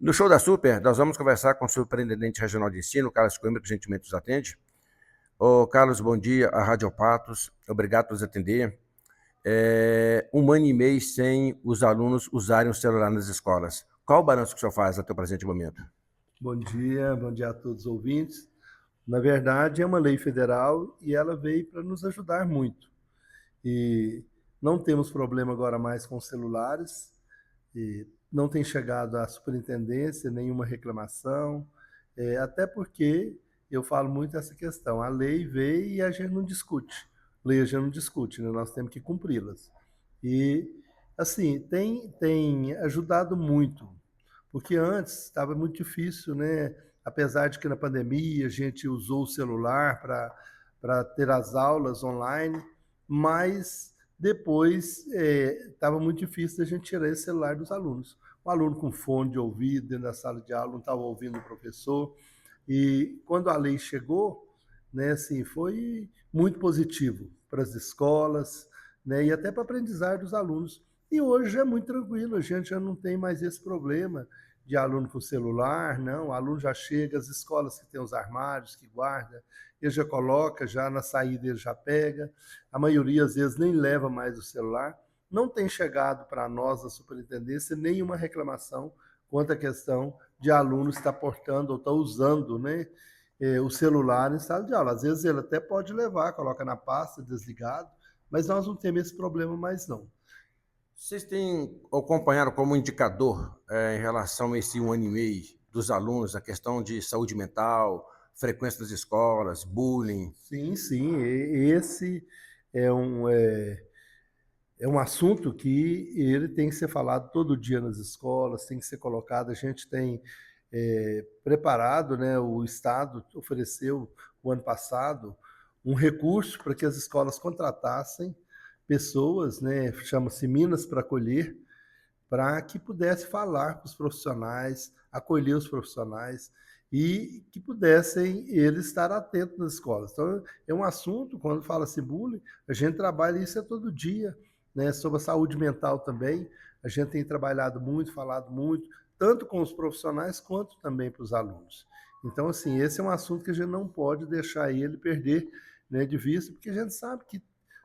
No show da Super, nós vamos conversar com o superintendente regional de ensino, Carlos Coimbra, que gentilmente nos atende. Ô, Carlos, bom dia, a Rádio Patos, obrigado por nos atender. Um ano e meio sem os alunos usarem o celular nas escolas. Qual o balanço que o senhor faz até o presente momento? Bom dia a todos os ouvintes. Na verdade, é uma lei federal e ela veio para nos ajudar muito. E não temos problema agora mais com celulares, e não tem chegado à superintendência nenhuma reclamação, até porque eu falo muito essa questão, a lei veio e a gente não discute. Lei a gente não discute, né? Nós temos que cumpri-las. E, assim, tem ajudado muito, porque antes estava muito difícil, né? Apesar de que na pandemia a gente usou o celular para ter as aulas online, mas depois estava muito difícil a gente tirar esse celular dos alunos. O aluno com fone de ouvido dentro da sala de aula não estava ouvindo o professor. E quando a lei chegou, né, assim, foi muito positivo para as escolas, né, e até para a aprendizagem dos alunos. E hoje é muito tranquilo, a gente já não tem mais esse problema de aluno com celular, não, o aluno já chega, as escolas que têm os armários, que guarda, ele já coloca, já na saída ele já pega, a maioria às vezes nem leva mais o celular, não tem chegado para nós, a superintendência, nenhuma reclamação quanto à questão de aluno estar portando ou estar usando, né, o celular em sala de aula. Às vezes ele até pode levar, coloca na pasta, desligado, mas nós não temos esse problema mais não. Vocês têm acompanhado como indicador em relação a esse um ano e meio dos alunos, a questão de saúde mental, frequência das escolas, bullying? Sim, sim, esse é um assunto que ele tem que ser falado todo dia nas escolas, tem que ser colocado. A gente tem preparado, né, o Estado ofereceu o ano passado um recurso para que as escolas contratassem pessoas, né, chama-se Minas para Acolher, para que pudesse falar com os profissionais, acolher os profissionais e que pudessem eles estar atentos nas escolas. Então, é um assunto, quando fala-se bullying, a gente trabalha isso todo dia, né? Sobre a saúde mental também, a gente tem trabalhado muito, falado muito, tanto com os profissionais quanto também para os alunos. Então, assim, esse é um assunto que a gente não pode deixar ele perder, né, de vista, porque a gente sabe que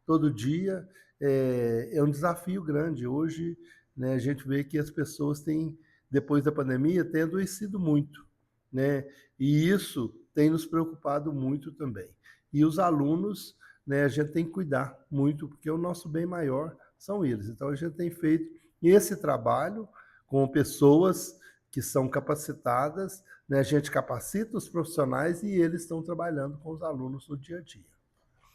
todo dia é um desafio grande. Hoje, né, a gente vê que as pessoas têm, depois da pandemia, têm adoecido muito, né? E isso tem nos preocupado muito também. E os alunos, né, a gente tem que cuidar muito, porque o nosso bem maior são eles. Então a gente tem feito esse trabalho com pessoas que são capacitadas, né? A gente capacita os profissionais e eles estão trabalhando com os alunos no dia a dia.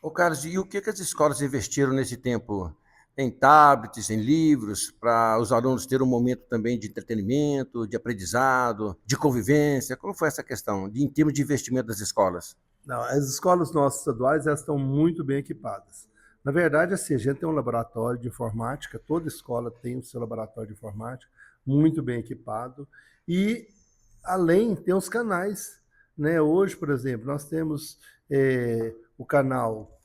Ô, Carlos, e o que as escolas investiram nesse tempo? Em tablets, em livros, para os alunos terem um momento também de entretenimento, de aprendizado, de convivência? Como foi essa questão, em termos de investimento das escolas? Não, as escolas nossas estaduais, elas estão muito bem equipadas. Na verdade, assim, a gente tem um laboratório de informática, toda escola tem o seu laboratório de informática, muito bem equipado, e além tem os canais, né? Hoje, por exemplo, nós temos o canal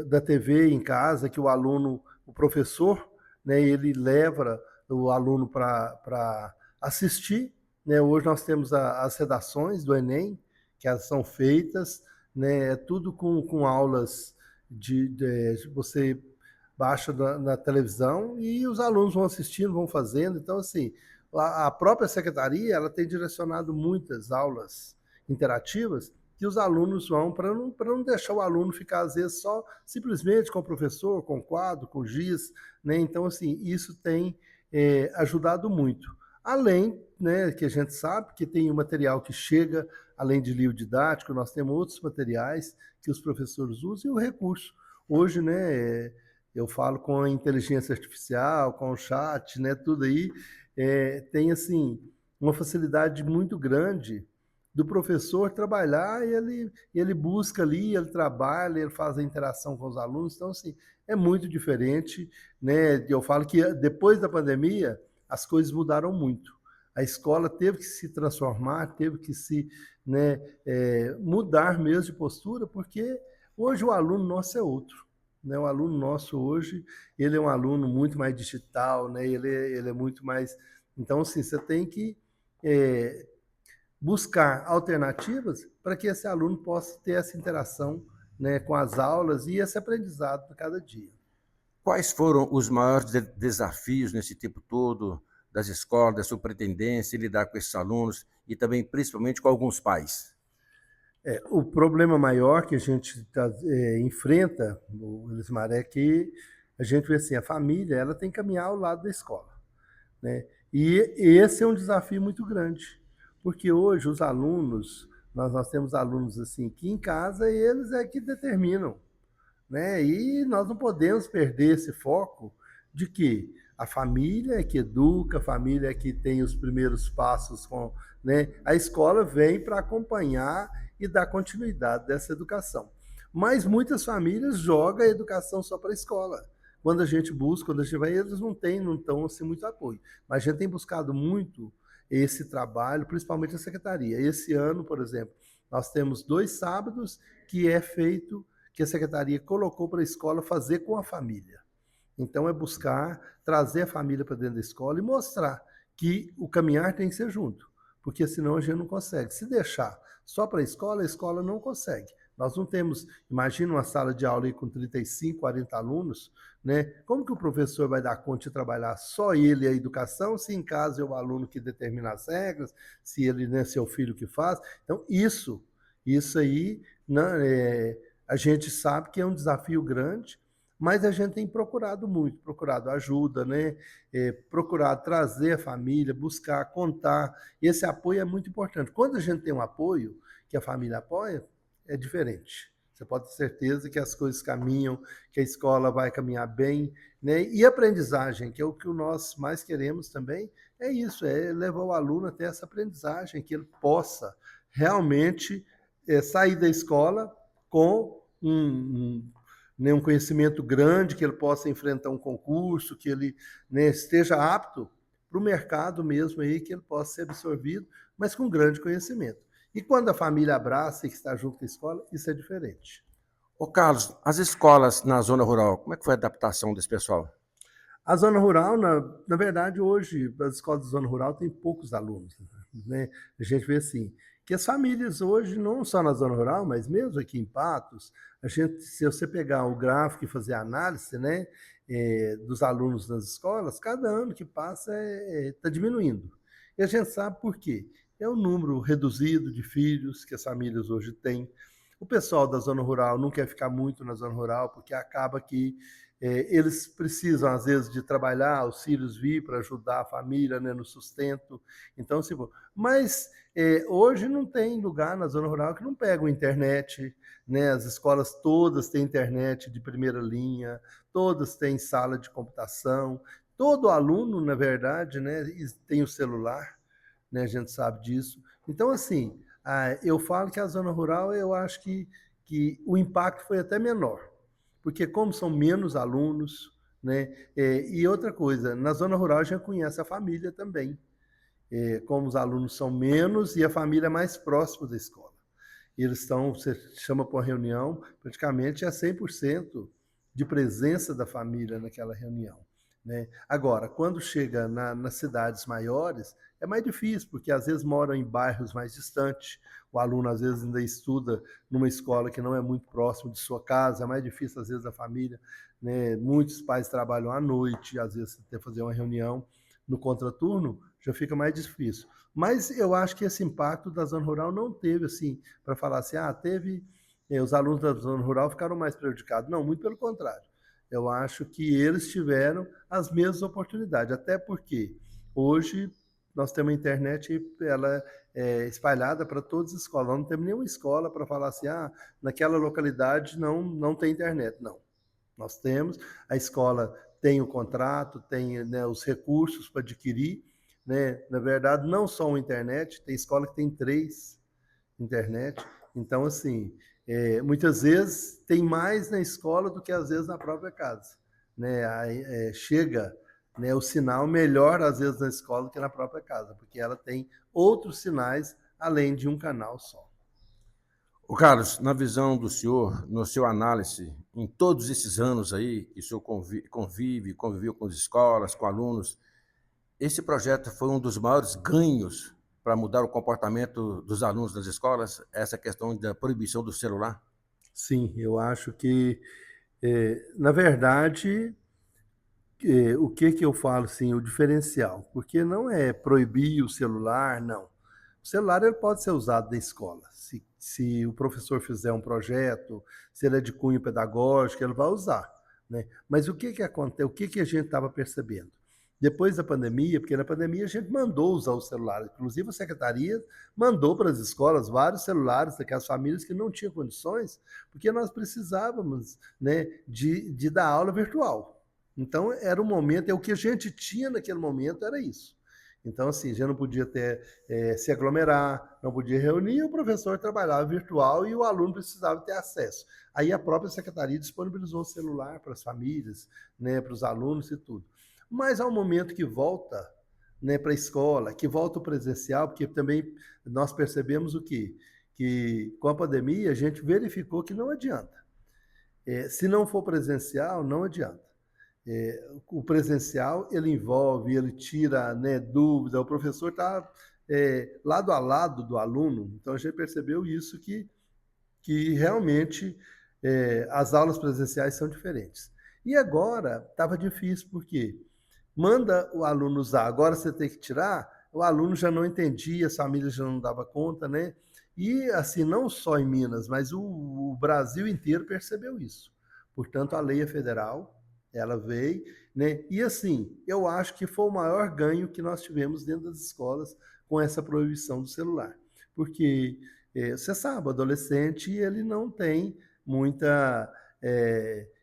da TV em casa, que o aluno, o professor, né, ele leva o aluno para assistir, né? Hoje nós temos as redações do Enem, que elas são feitas, né, é tudo com aulas você baixa na televisão e os alunos vão assistindo, vão fazendo. Então, assim, a própria secretaria ela tem direcionado muitas aulas interativas que os alunos vão, para não deixar o aluno ficar, às vezes, só simplesmente com o professor, com o quadro, com o giz, né? Então, assim, isso tem ajudado muito. Além, né, que a gente sabe que tem o material que chega, além de livro didático, nós temos outros materiais que os professores usam e o recurso. Hoje, né, eu falo com a inteligência artificial, com o chat, né, tudo aí, tem, assim, uma facilidade muito grande do professor trabalhar e ele busca ali, ele trabalha, ele faz a interação com os alunos. Então, assim, é muito diferente, né? Eu falo que depois da pandemia, as coisas mudaram muito. A escola teve que se transformar, teve que se, né, mudar mesmo de postura, porque hoje o aluno nosso é outro. Né? O aluno nosso hoje, ele é um aluno muito mais digital, né? Ele é muito mais... Então, assim, você tem que buscar alternativas para que esse aluno possa ter essa interação, né, com as aulas e esse aprendizado de cada dia. Quais foram os maiores desafios nesse tempo todo das escolas, da superintendência, lidar com esses alunos e também, principalmente, com alguns pais? O problema maior que a gente enfrenta, Elismar, é que a gente vê assim, a família ela tem que caminhar ao lado da escola, né? E esse é um desafio muito grande, porque hoje os alunos, nós temos alunos assim que em casa eles é que determinam, né? E nós não podemos perder esse foco de que a família é que educa, a família é que tem os primeiros passos com, né? A escola vem para acompanhar e dar continuidade dessa educação. Mas muitas famílias jogam a educação só para a escola. Quando a gente busca, quando a gente vai, eles não estão assim muito apoio. Mas a gente tem buscado muito esse trabalho, principalmente a secretaria. Esse ano, por exemplo, nós temos 2 sábados que é feito que a secretaria colocou para a escola fazer com a família. Então, é buscar trazer a família para dentro da escola e mostrar que o caminhar tem que ser junto, porque senão a gente não consegue. Se deixar só para a escola não consegue. Nós não temos, imagina uma sala de aula aí com 35, 40 alunos, né? Como que o professor vai dar conta de trabalhar só ele a educação, se em casa é o aluno que determina as regras, se ele, né, se é o filho que faz? Então, isso aí, né, a gente sabe que é um desafio grande, mas a gente tem procurado muito, procurado ajuda, né? Procurado trazer a família, buscar, contar. Esse apoio é muito importante. Quando a gente tem um apoio, que a família apoia, é diferente. Você pode ter certeza que as coisas caminham, que a escola vai caminhar bem, né? E aprendizagem, que é o que nós mais queremos também, é isso, é levar o aluno até essa aprendizagem, que ele possa realmente sair da escola com né, um conhecimento grande, que ele possa enfrentar um concurso, que ele, né, esteja apto para o mercado mesmo aí, que ele possa ser absorvido, mas com grande conhecimento. E quando a família abraça e que está junto com a escola, isso é diferente. Ô Carlos, as escolas na zona rural, como é que foi a adaptação desse pessoal? A zona rural, na verdade, hoje, as escolas da zona rural têm poucos alunos, né? A gente vê assim, que as famílias hoje, não só na zona rural, mas mesmo aqui em Patos, a gente, se você pegar o gráfico e fazer a análise, né, dos alunos nas escolas, cada ano que passa está diminuindo. E a gente sabe por quê? É o número reduzido de filhos que as famílias hoje têm. O pessoal da zona rural não quer ficar muito na zona rural, porque acaba que eles precisam, às vezes, de trabalhar, os filhos vir para ajudar a família, né, no sustento. Então, se for. Mas hoje não tem lugar na zona rural que não pega a internet, né? As escolas todas têm internet de primeira linha, todas têm sala de computação, todo aluno, na verdade, né, tem o celular, né? A gente sabe disso. Então, assim, eu falo que a zona rural, eu acho que o impacto foi até menor, porque como são menos alunos, né? E outra coisa, na zona rural a gente conhece a família também, como os alunos são menos e a família é mais próxima da escola. Eles estão, você chama para uma reunião, praticamente é 100% de presença da família naquela reunião, né? Agora, quando chega nas cidades maiores, é mais difícil, porque às vezes moram em bairros mais distantes, o aluno às vezes ainda estuda numa escola que não é muito próximo de sua casa, é mais difícil às vezes a família, né? Muitos pais trabalham à noite, às vezes tem que fazer uma reunião no contraturno, já fica mais difícil. Mas eu acho que esse impacto da zona rural não teve, assim, para falar assim, teve, os alunos da zona rural ficaram mais prejudicados. Não, muito pelo contrário. Eu acho que eles tiveram as mesmas oportunidades, até porque hoje nós temos a internet, ela é espalhada para todas as escolas. Nós não temos nenhuma escola para falar assim, naquela localidade não tem internet. Não. Nós temos, a escola tem o contrato, tem, né, os recursos para adquirir, né? Na verdade, não só uma internet, tem escola que tem 3 internet. Então, assim, muitas vezes tem mais na escola do que às vezes na própria casa, né? Aí, chega, né, o sinal melhor às vezes na escola do que na própria casa, porque ela tem outros sinais além de um canal só. Ô Carlos, na visão do senhor, no seu análise, em todos esses anos aí que o senhor conviveu com as escolas, com alunos, esse projeto foi um dos maiores ganhos para mudar o comportamento dos alunos nas escolas, essa questão da proibição do celular? Sim, eu acho que, na verdade, o que que eu falo, assim, o diferencial, porque não é proibir o celular, não. O celular ele pode ser usado na escola. Se o professor fizer um projeto, se ele é de cunho pedagógico, ele vai usar, né. Mas o que que acontece? O que que a gente estava percebendo? Depois da pandemia, porque na pandemia a gente mandou usar o celular, inclusive a secretaria mandou para as escolas vários celulares daquelas famílias que não tinham condições, porque nós precisávamos, né, de dar aula virtual. Então era o momento, é o que a gente tinha naquele momento era isso. Então, assim, já não podia ter, se aglomerar, não podia reunir, o professor trabalhava virtual e o aluno precisava ter acesso. Aí a própria secretaria disponibilizou o celular para as famílias, né, para os alunos e tudo. Mas há um momento que volta, né, para a escola, que volta o presencial, porque também nós percebemos o quê? Que com a pandemia a gente verificou que não adianta. Se não for presencial, não adianta. O presencial ele envolve, ele tira, né, dúvida, o professor está lado a lado do aluno, então a gente percebeu isso que realmente as aulas presenciais são diferentes. E agora estava difícil, porque manda o aluno usar, agora você tem que tirar, o aluno já não entendia, as famílias já não dava conta, né? E assim, não só em Minas, mas o Brasil inteiro percebeu isso. Portanto, a lei é federal, ela veio, né? E assim, eu acho que foi o maior ganho que nós tivemos dentro das escolas com essa proibição do celular. Porque você sabe, o adolescente ele não tem muita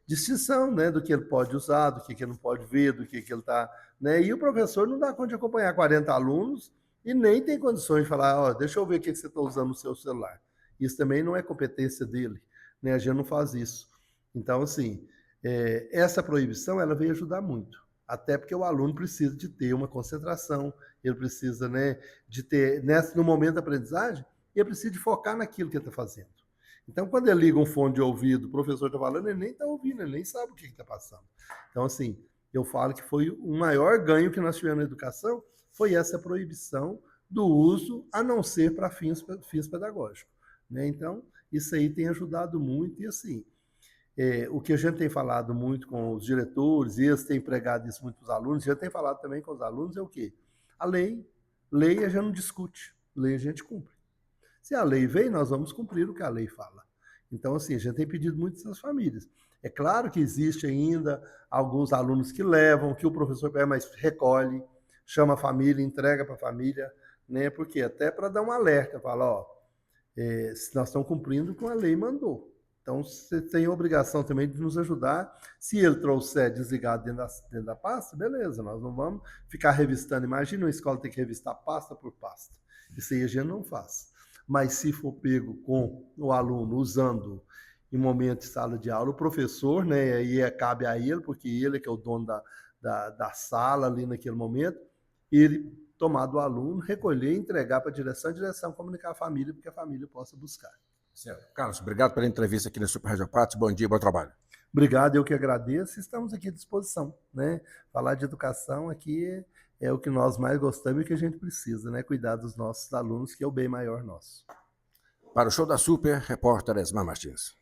distinção, né, do que ele pode usar, do que ele não pode ver, do que ele está, né? E o professor não dá conta de acompanhar 40 alunos e nem tem condições de falar, ó, deixa eu ver o que você está usando no seu celular. Isso também não é competência dele, né? A gente não faz isso. Então, assim, essa proibição ela veio ajudar muito, até porque o aluno precisa de ter uma concentração, ele precisa, né, de ter, no momento da aprendizagem, ele precisa de focar naquilo que ele está fazendo. Então, quando ele liga um fone de ouvido, o professor está falando, ele nem está ouvindo, ele nem sabe o que está passando. Então, assim, eu falo que foi o maior ganho que nós tivemos na educação, foi essa proibição do uso, a não ser para fins pedagógicos, né? Então, isso aí tem ajudado muito e, assim, o que a gente tem falado muito com os diretores, e eles têm pregado isso muito para os alunos, a gente tem falado também com os alunos, é o quê? A lei a gente não discute, lei a gente cumpre. Se a lei vem, nós vamos cumprir o que a lei fala. Então, assim, a gente tem pedido muito das famílias. É claro que existe ainda alguns alunos que levam, que o professor pega, mas recolhe, chama a família, entrega para a família, né? Porque até para dar um alerta, fala, ó, se nós estamos cumprindo com a lei mandou. Então, você tem a obrigação também de nos ajudar. Se ele trouxer desligado dentro da pasta, beleza, nós não vamos ficar revistando. Imagina uma escola ter que revistar pasta por pasta. Isso aí a gente não faz. Mas se for pego com o aluno usando em momento de sala de aula, o professor, né, aí cabe a ele, porque ele é que é o dono da sala ali naquele momento, ele tomar do aluno, recolher, entregar para a direção comunicar à família, porque a família possa buscar. Certo. Carlos, obrigado pela entrevista aqui na Super Rádio Patos. Bom dia, bom trabalho. Obrigado, eu que agradeço. Estamos aqui à disposição, né? Falar de educação aqui é o que nós mais gostamos e que a gente precisa, né? Cuidar dos nossos alunos, que é o bem maior nosso. Para o Show da Super, repórter Esmar Martins.